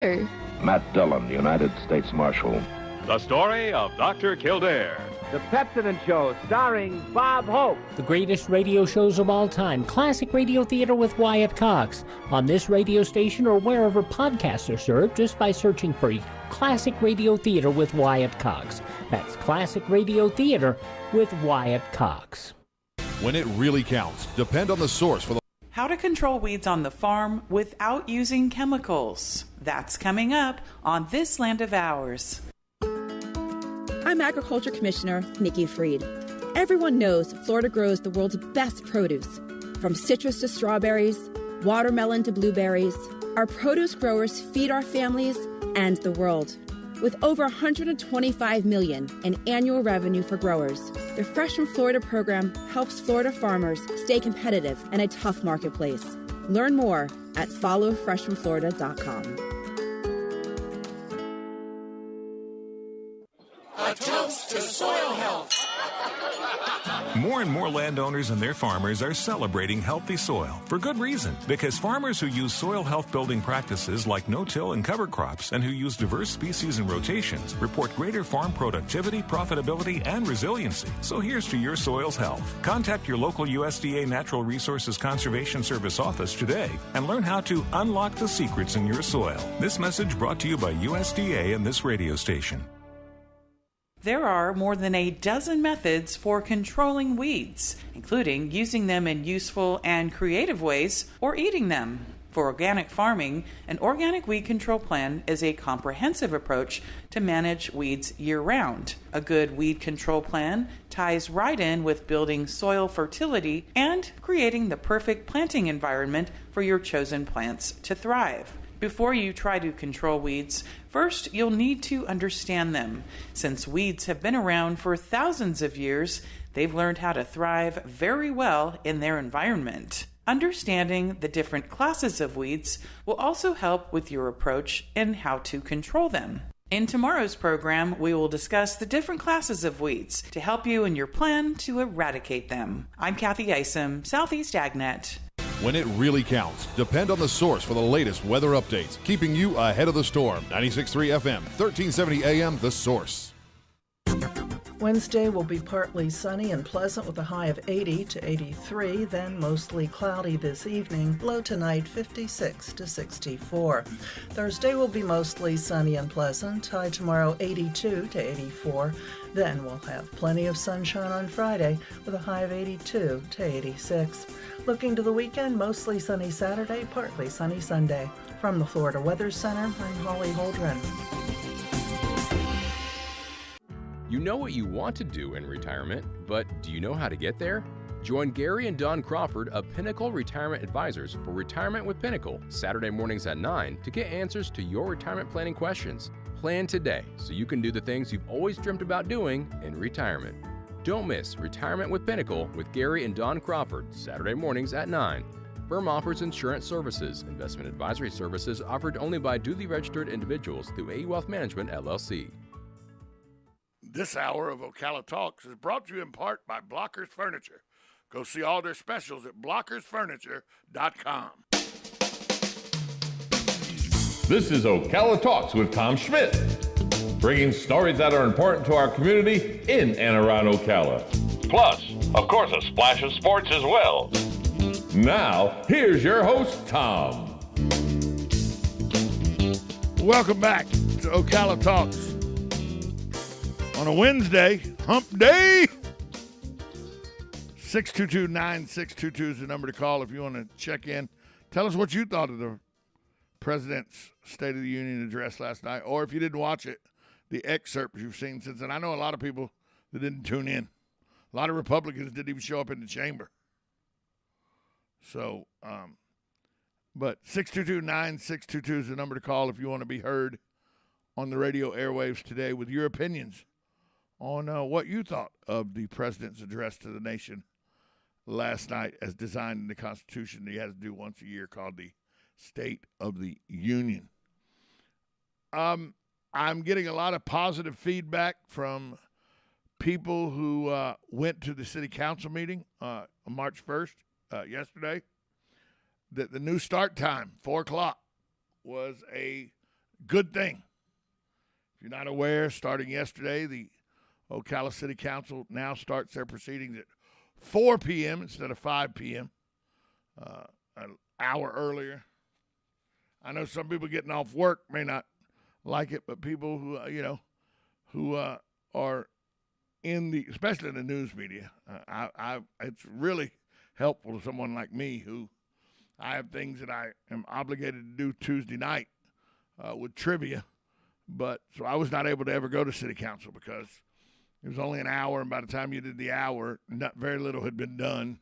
Matt Dillon, United States Marshal. The story of Dr. Kildare. The Pepsodent Show, starring Bob Hope. The greatest radio shows of all time, classic radio theater with Wyatt Cox. On this radio station or wherever podcasts are served, just by searching for Classic Radio Theater with Wyatt Cox. That's Classic Radio Theater with Wyatt Cox. When it really counts, depend on the source for the... How to control weeds on the farm without using chemicals. That's coming up on This Land of Ours. I'm Agriculture Commissioner Nikki Freed. Everyone knows Florida grows the world's best produce. From citrus to strawberries, watermelon to blueberries, our produce growers feed our families and the world. With over $125 million in annual revenue for growers, the Fresh from Florida program helps Florida farmers stay competitive in a tough marketplace. Learn more at followfreshfromflorida.com. A toast to soil health. More and more landowners and their farmers are celebrating healthy soil for good reason. Because farmers who use soil health building practices like no-till and cover crops and who use diverse species and rotations report greater farm productivity, profitability, and resiliency. So here's to your soil's health. Contact your local USDA Natural Resources Conservation Service office today and learn how to unlock the secrets in your soil. This message brought to you by USDA and this radio station. There are more than a dozen methods for controlling weeds, including using them in useful and creative ways or eating them. For organic farming, an organic weed control plan is a comprehensive approach to manage weeds year-round. A good weed control plan ties right in with building soil fertility and creating the perfect planting environment for your chosen plants to thrive. Before you try to control weeds, first you'll need to understand them. Since weeds have been around for thousands of years, they've learned how to thrive very well in their environment. Understanding the different classes of weeds will also help with your approach and how to control them. In tomorrow's program, we will discuss the different classes of weeds to help you in your plan to eradicate them. I'm Kathy Isom, Southeast AgNet. When it really counts, depend on the source for the latest weather updates, keeping you ahead of the storm. 96.3 FM, 1370 AM, The Source. Wednesday will be partly sunny and pleasant with a high of 80 to 83, then mostly cloudy this evening, low tonight 56 to 64. Thursday will be mostly sunny and pleasant, high tomorrow 82 to 84. Then we'll have plenty of sunshine on Friday with a high of 82 to 86. Looking to the weekend, mostly sunny Saturday, partly sunny Sunday. From the Florida Weather Center, I'm Holly Holdren. You know what you want to do in retirement, but do you know how to get there? Join Gary and Don Crawford of Pinnacle Retirement Advisors for Retirement with Pinnacle, Saturday mornings at 9 to get answers to your retirement planning questions. Plan today so you can do the things you've always dreamt about doing in retirement. Don't miss Retirement with Pinnacle with Gary and Don Crawford, Saturday mornings at 9. Firm offers insurance services. Investment advisory services offered only by duly registered individuals through AE Wealth Management, LLC. This hour of Ocala Talks is brought to you in part by Blockers Furniture. Go see all their specials at blockersfurniture.com. This is Ocala Talks with Tom Schmidt, bringing stories that are important to our community in and around Ocala. Plus, of course, a splash of sports as well. Now, here's your host, Tom. Welcome back to Ocala Talks. On a Wednesday, hump day. 622-9622 is the number to call if you want to check in. Tell us what you thought of the President's State of the Union address last night, or if you didn't watch it, the excerpts you've seen since then. I know a lot of people that didn't tune in. A lot of Republicans didn't even show up in the chamber. So, but 622-9622 is the number to call if you want to be heard on the radio airwaves today with your opinions on what you thought of the president's address to the nation last night as designed in the Constitution that he has to do once a year, called the State of the Union. I'm getting a lot of positive feedback from people who went to the city council meeting on March 1st, yesterday, that the new start time, 4 o'clock, was a Good thing. If you're not aware, starting yesterday, the Ocala City Council now starts their proceedings at 4 p.m. instead of 5 p.m., an hour earlier. I know some people getting off work may not like it, but people who, who are in the, especially in the news media, it's really helpful to someone like me who I have things that I am obligated to do Tuesday night with trivia, but so I was not able to ever go to City Council because it was only an hour, and by the time you did the hour, very little had been done,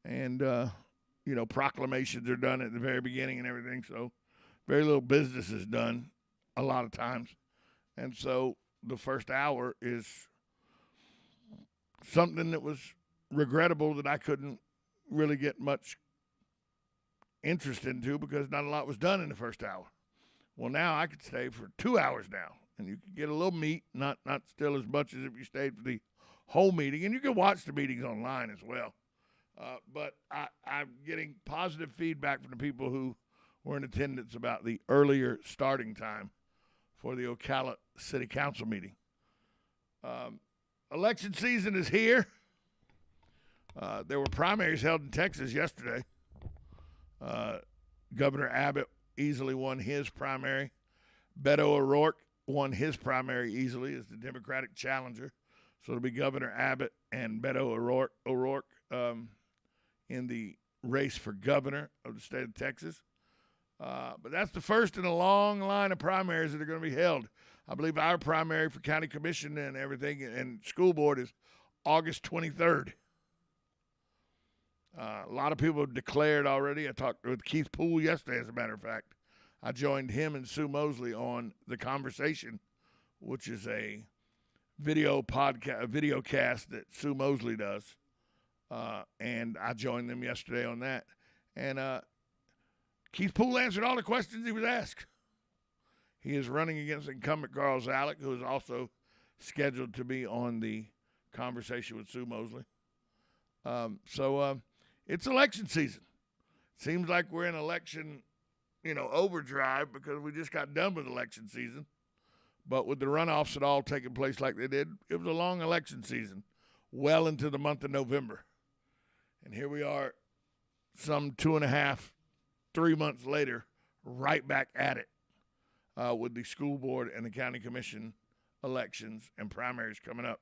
and proclamations are done at the very beginning and everything, so very little business is done a lot of times, and so the first hour is something that was regrettable that I couldn't really get much interest into because not a lot was done in the first hour. Well, now I could stay for 2 hours now, and you can get a little meat, not still as much as if you stayed for the whole meeting, and you can watch the meetings online as well. But I'm getting positive feedback from the people who were in attendance about the earlier starting time for the Ocala City Council meeting. Election season is here. There were primaries held in Texas yesterday. Governor Abbott easily won his primary. Beto O'Rourke won his primary easily as the Democratic challenger. So it'll be Governor Abbott and Beto O'Rourke in the race for governor of the state of Texas. But that's the first in a long line of primaries that are going to be held. I believe our primary for county commission and everything and school board is August 23rd. A lot of people have declared already. I talked with Keith Poole yesterday, as a matter of fact. I joined him and Sue Mosley on The Conversation, which is a video cast that Sue Mosley does. And I joined them yesterday on that. And Keith Poole answered all the questions he was asked. He is running against incumbent Carl Zalek, who is also scheduled to be on The Conversation with Sue Mosley. So it's election season. Seems like we're in election, overdrive because we just got done with election season. But with the runoffs at all taking place like they did, it was a long election season, well into the month of November. And here we are some 2.5, 3 months later, right back at it with the school board and the county commission elections and primaries coming up.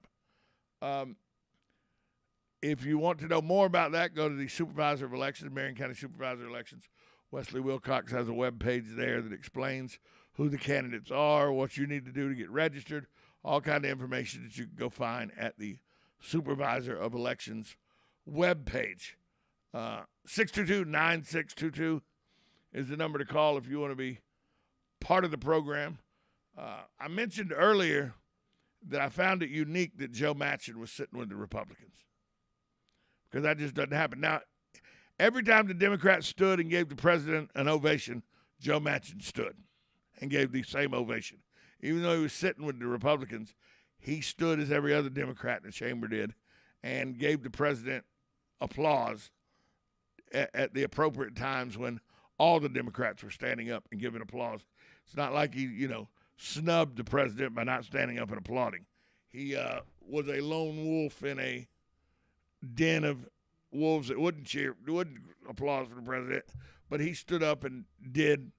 If you want to know more about that, go to the Supervisor of Elections, Marion County Supervisor of Elections. Wesley Wilcox has a web page there that explains who the candidates are, what you need to do to get registered, all kind of information that you can go find at the Supervisor of Elections web page. 622-9622 is the number to call if you want to be part of the program. I mentioned earlier that I found it unique that Joe Manchin was sitting with the Republicans, because that just doesn't happen. Now, every time the Democrats stood and gave the president an ovation, Joe Manchin stood and gave the same ovation. Even though he was sitting with the Republicans, he stood as every other Democrat in the chamber did and gave the president applause at the appropriate times when all the Democrats were standing up and giving applause. It's not like he, snubbed the president by not standing up and applauding. He was a lone wolf in a den of wolves that wouldn't applaud for the president, but he stood up and did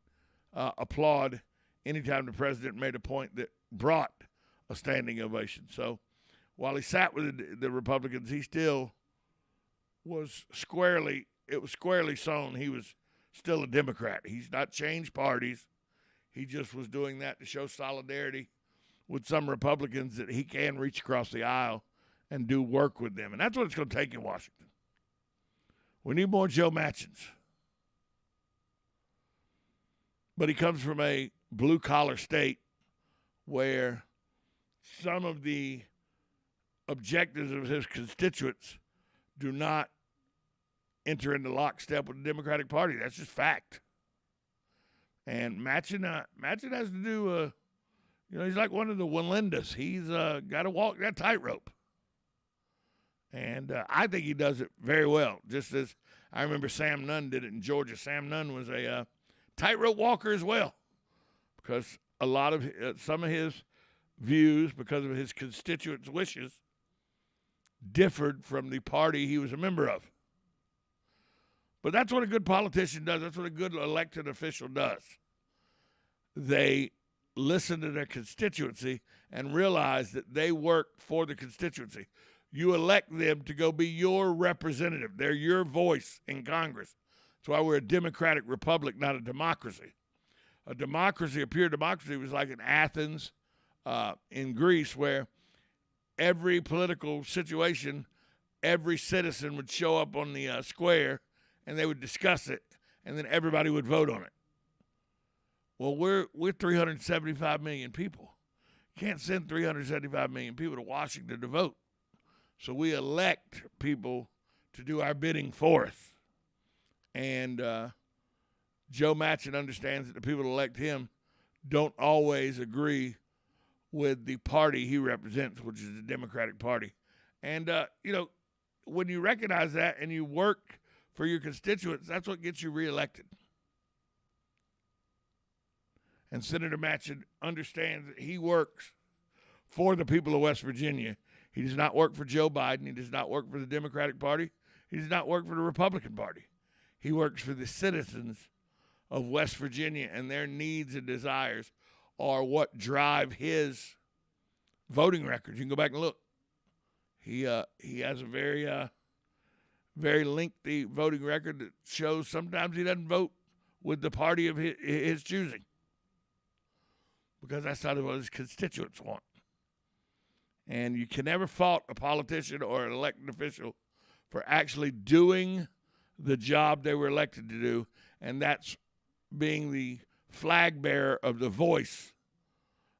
applaud anytime the president made a point that brought a standing ovation. So while he sat with the Republicans, he still was squarely sown he was still a Democrat. He's not changed parties. He just was doing that to show solidarity with some Republicans that he can reach across the aisle and do work with them. And that's what it's going to take in Washington. We need more Joe Manchins. But he comes from a blue-collar state where some of the objectives of his constituents do not enter into lockstep with the Democratic Party. That's just fact. And Manchin has to do, he's like one of the Walendas. He's got to walk that tightrope. And I think he does it very well, just as I remember Sam Nunn did it in Georgia. Sam Nunn was a tightrope walker as well, because a lot of some of his views, because of his constituents' wishes, differed from the party he was a member of. But that's what a good politician does. That's what a good elected official does. They listen to their constituency and realize that they work for the constituency. You elect them to go be your representative. They're your voice in Congress. That's why we're a democratic republic, not a democracy. A democracy, a pure democracy, was like in Athens, in Greece, where every political situation, every citizen would show up on the square and they would discuss it, and then everybody would vote on it. Well, we're 375 million people. You can't send 375 million people to Washington to vote. So we elect people to do our bidding for us. And Joe Manchin understands that the people that elect him don't always agree with the party he represents, which is the Democratic Party. And, when you recognize that and you work for your constituents, that's what gets you reelected. And Senator Manchin understands that he works for the people of West Virginia. He does not work for Joe Biden. He does not work for the Democratic Party. He does not work for the Republican Party. He works for the citizens of West Virginia, and their needs and desires are what drive his voting records. You can go back and look. He has a very lengthy voting record that shows sometimes he doesn't vote with the party of his choosing, because that's not what his constituents want. And you can never fault a politician or an elected official for actually doing the job they were elected to do, and that's being the flag bearer of the voice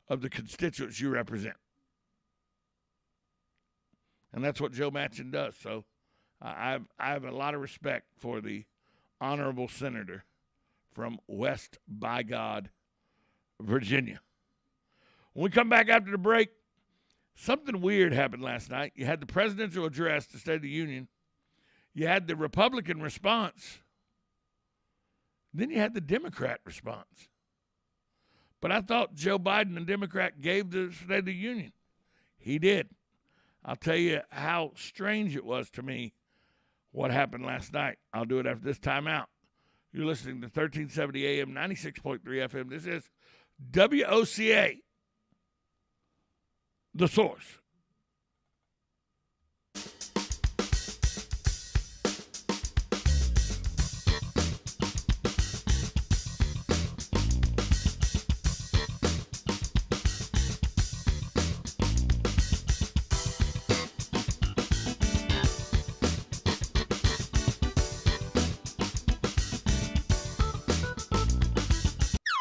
of the constituents you represent. And that's what Joe Manchin does. So I have a lot of respect for the honorable senator from West by God, Virginia. When we come back after the break, something weird happened last night. You had the presidential address to State of the Union. You had the Republican response. Then you had the Democrat response. But I thought Joe Biden, the Democrat, gave the State of the Union. He did. I'll tell you how strange it was to me what happened last night. I'll do it after this timeout. You're listening to 1370 AM, 96.3 FM. This is WOCA, The Source.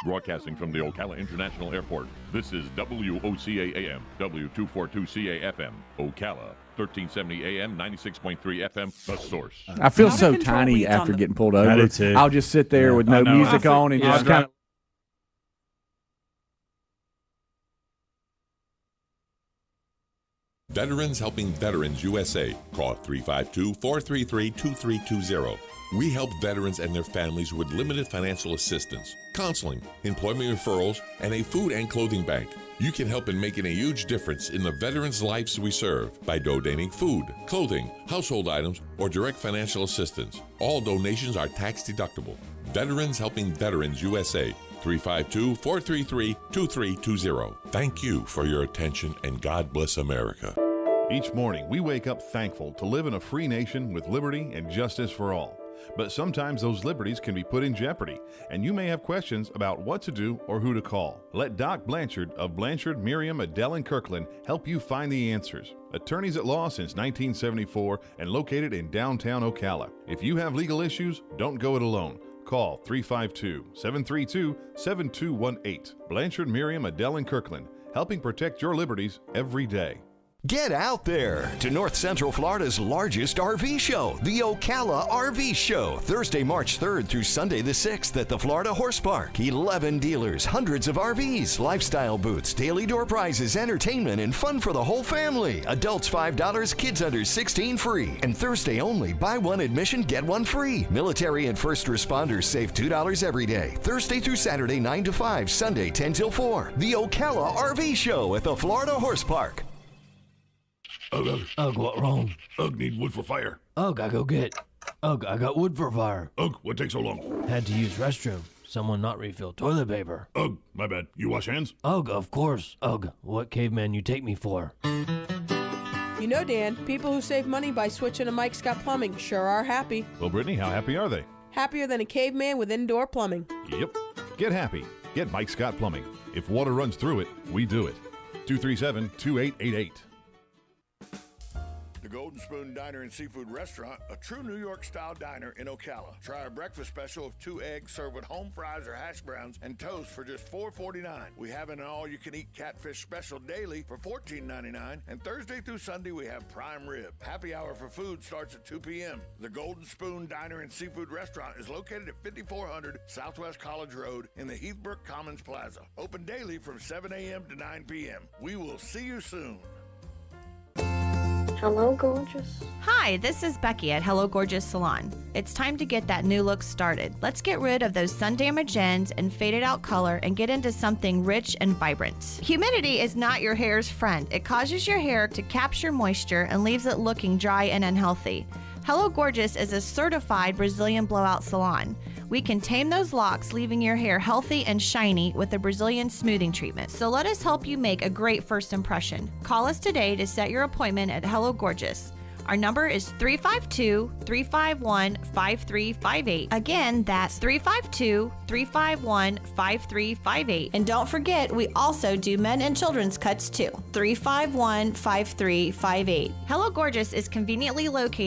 Broadcasting from the Ocala International Airport, this is WOCA AM, W242CA FM, Ocala, 1370 AM, 96.3 FM, The Source. I feel so tiny after getting pulled over. I do too. I'll just sit there with no music on and just kind of. Veterans Helping Veterans USA. Call 352-433-2320. We help veterans and their families with limited financial assistance, counseling, employment referrals, and a food and clothing bank. You can help in making a huge difference in the veterans' lives we serve by donating food, clothing, household items, or direct financial assistance. All donations are tax deductible. Veterans Helping Veterans USA. 352-433-2320. Thank you for your attention, and God bless America. Each morning, we wake up thankful to live in a free nation with liberty and justice for all. But sometimes those liberties can be put in jeopardy, and you may have questions about what to do or who to call. Let Doc Blanchard of Blanchard, Miriam, Adele, and Kirkland help you find the answers. Attorneys at law since 1974 and located in downtown Ocala. If you have legal issues, don't go it alone. Call 352-732-7218. Blanchard, Miriam, Adele, and Kirkland, helping protect your liberties every day. Get out there to North Central Florida's largest RV show, the Ocala RV Show, Thursday, March 3rd through Sunday the 6th at the Florida Horse Park. 11 dealers, hundreds of RVs, lifestyle booths, daily door prizes, entertainment, and fun for the whole family. Adults $5, kids under 16 free. And Thursday only, buy one admission, get one free. Military and first responders save $2 every day. Thursday through Saturday, 9 to 5, Sunday, 10 till 4. The Ocala RV Show at the Florida Horse Park. Ugh, what wrong? Ugh, need wood for fire. Ugh, I go get. Ugh, I got wood for fire. Ugh, what takes so long? Had to use restroom. Someone not refill toilet paper. Ugh, my bad. You wash hands? Ugh, of course. Ugh, what caveman you take me for? You know, Dan, people who save money by switching to Mike Scott Plumbing sure are happy. Well, Brittany, how happy are they? Happier than a caveman with indoor plumbing. Yep. Get happy. Get Mike Scott Plumbing. If water runs through it, we do it. 237-2888. The Golden Spoon Diner and Seafood Restaurant, a true New York-style diner in Ocala. Try our breakfast special of 2 eggs served with home fries or hash browns and toast for just $4.49. We have an all-you-can-eat catfish special daily for $14.99, and Thursday through Sunday we have prime rib. Happy hour for food starts at 2 p.m. The Golden Spoon Diner and Seafood Restaurant is located at 5400 Southwest College Road in the Heathbrook Commons Plaza. Open daily from 7 a.m. to 9 p.m. We will see you soon. Hello, gorgeous. Hi, this is Becky at Hello Gorgeous Salon. It's time to get that new look started. Let's get rid of those sun-damaged ends and faded out color and get into something rich and vibrant. Humidity is not your hair's friend. It causes your hair to capture moisture and leaves it looking dry and unhealthy. Hello Gorgeous is a certified Brazilian blowout salon. We can tame those locks, leaving your hair healthy and shiny with a Brazilian smoothing treatment. So let us help you make a great first impression. Call us today to set your appointment at Hello Gorgeous. Our number is 352-351-5358. Again, that's 352-351-5358. And don't forget, we also do men and children's cuts too. 351-5358. Hello Gorgeous is conveniently located